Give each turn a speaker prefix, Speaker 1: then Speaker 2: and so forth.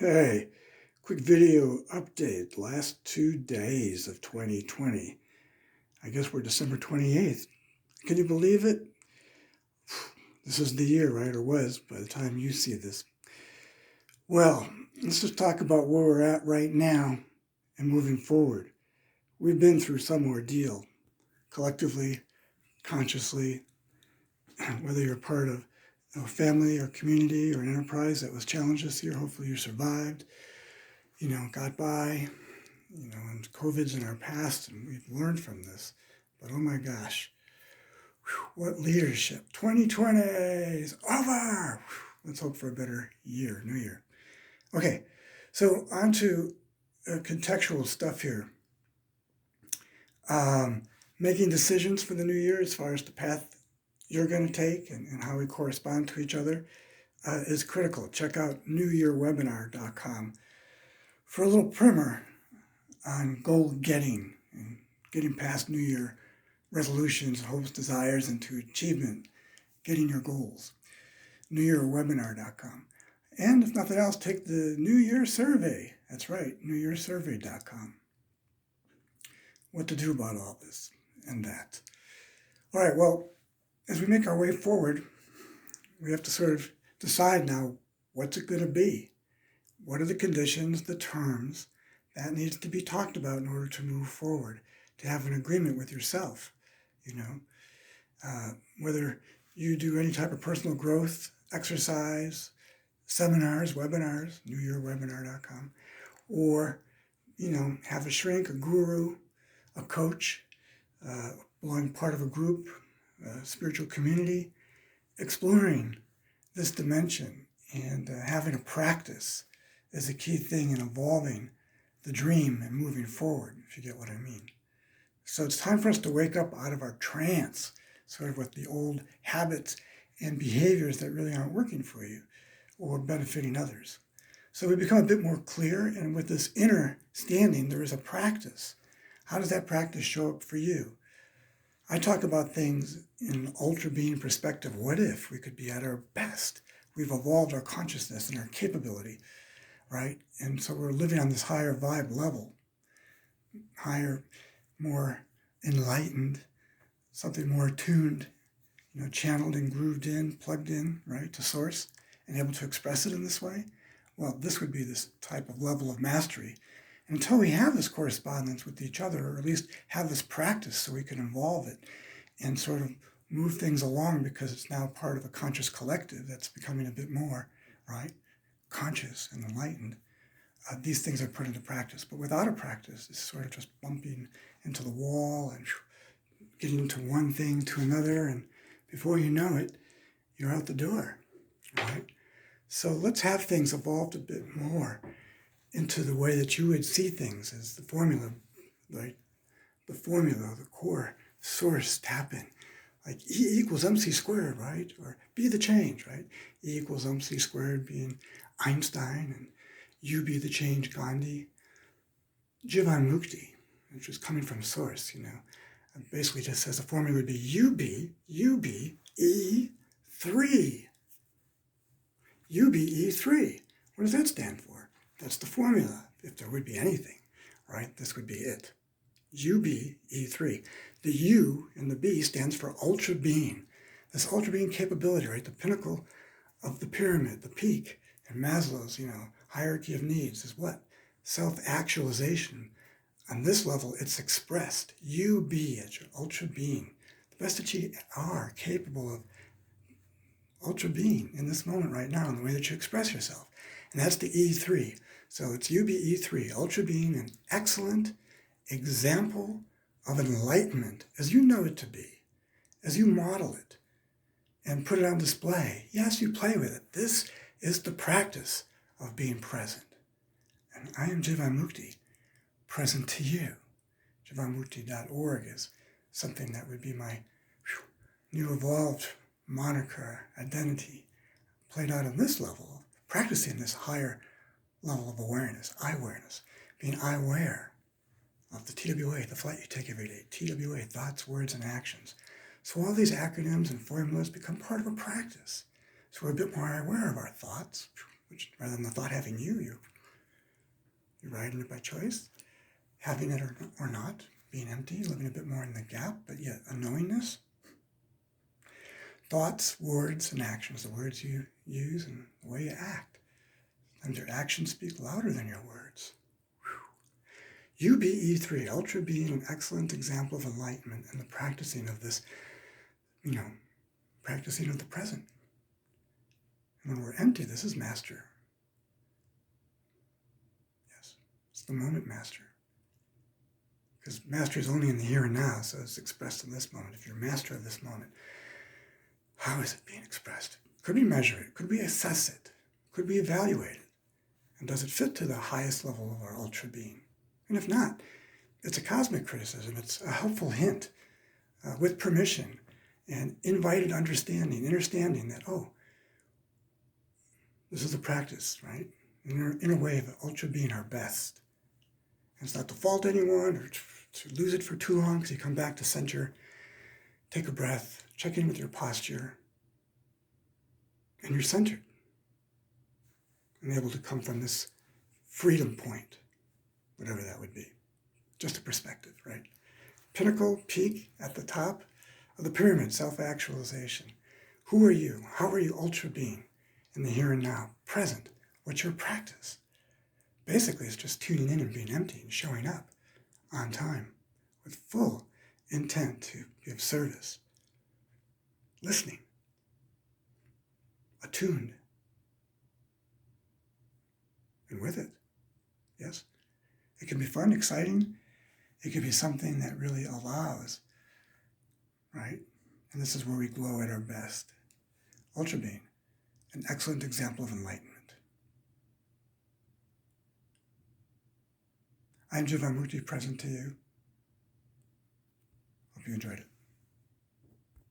Speaker 1: Hey, quick video update. Last 2 days of 2020. I guess we're December 28th. Can you believe it? This is the year, right? Or was by the time you see this. Well, let's just talk about where we're at right now and moving forward. We've been through some ordeal, collectively, consciously, whether you're part of a family or community or an enterprise that was challenged this year. Hopefully you survived, got by. And COVID's in our past, and we've learned from this. But oh my gosh, what leadership. 2020 is over. Let's hope for a better year, new year. Okay, so on to contextual stuff here. Making decisions for the new year as far as the path you're going to take and how we correspond to each other is critical. Check out newyearwebinar.com for a little primer on goal getting and getting past New Year resolutions, hopes, desires, into achievement, getting your goals. newyearwebinar.com. And if nothing else, take the New Year survey. That's right, newyearsurvey.com. What to do about all this and that. All right, well, as we make our way forward, we have to sort of decide now, what's it going to be? What are the conditions, the terms, that needs to be talked about in order to move forward, to have an agreement with yourself, whether you do any type of personal growth, exercise, seminars, webinars, newyearwebinar.com, or, have a shrink, a guru, a coach, belong part of a group, a spiritual community, exploring this dimension and having a practice is a key thing in evolving the dream and moving forward, if you get what I mean. So it's time for us to wake up out of our trance, sort of with the old habits and behaviors that really aren't working for you or benefiting others. So we become a bit more clear, and with this inner standing, there is a practice. How does that practice show up for you? I talk about things in an ultra being perspective. What if we could be at our best? We've evolved our consciousness and our capability, right? And so we're living on this higher vibe level, higher, more enlightened, something more attuned, channeled and grooved in, plugged in, right, to source, and able to express it in this way. Well, this would be this type of level of mastery. And until we have this correspondence with each other, or at least have this practice so we can involve it and sort of move things along, because it's now part of a conscious collective that's becoming a bit more, right, conscious and enlightened. These things are put into practice. But without a practice, it's sort of just bumping into the wall and getting into one thing to another. And before you know it, you're out the door, right? So let's have things evolved a bit more into the way that you would see things as the formula, right? The formula, the core source tap in. Like E equals MC squared, right? Or be the change, right? E equals MC squared being Einstein, and you be the change, Gandhi. Jivamukti, which is coming from source, and basically just says the formula would be you be E3. You be E3. What does that stand for? That's the formula, if there would be anything, right? This would be it. You be E3. The U in the B stands for ultra being. This ultra being capability, right? The pinnacle of the pyramid, the peak in Maslow's, hierarchy of needs is what? Self-actualization. On this level, it's expressed. You be at your ultra being. The best that you are capable of ultra being in this moment right now in the way that you express yourself. And that's the E3. So it's you be E3, ultra being, an excellent example of enlightenment as you know it to be, as you model it and put it on display. Yes, you play with it. This is the practice of being present. And I am Jivamukti, present to you. Jivamukti.org is something that would be my new evolved moniker, identity, played out on this level, practicing this higher level of awareness, I-awareness, being I-aware of the TWA, the flight you take every day, TWA, thoughts, words, and actions. So all these acronyms and formulas become part of a practice. So we're a bit more aware of our thoughts, which rather than the thought having you, you're riding it by choice, having it or not, being empty, living a bit more in the gap, but yet a knowingness. Thoughts, words, and actions, the words you use and the way you act. Sometimes your actions speak louder than your words. UBE3, ultra being an excellent example of enlightenment and the practicing of this, practicing of the present. And when we're empty, this is master. Yes, it's the moment master. Because master is only in the here and now, so it's expressed in this moment. If you're master of this moment, how is it being expressed? Could we measure it? Could we assess it? Could we evaluate it? And does it fit to the highest level of our ultra being? And if not, it's a cosmic criticism. It's a helpful hint with permission and invited understanding that, this is a practice, right? In a way of ultra being our best. And it's not to fault anyone or to lose it for too long, because you come back to center, take a breath, check in with your posture, and you're centered and able to come from this freedom point, whatever that would be. Just a perspective, right? Pinnacle, peak, at the top of the pyramid, self-actualization. Who are you? How are you ultra being in the here and now? Present. What's your practice? Basically, it's just tuning in and being empty and showing up on time with full intent to give service. Listening. Attuned. And with it. Yes? It can be fun, exciting. It can be something that really allows, right? And this is where we glow at our best. Ultra being, an excellent example of enlightenment. I'm Jivamukti, present to you. Hope you enjoyed it.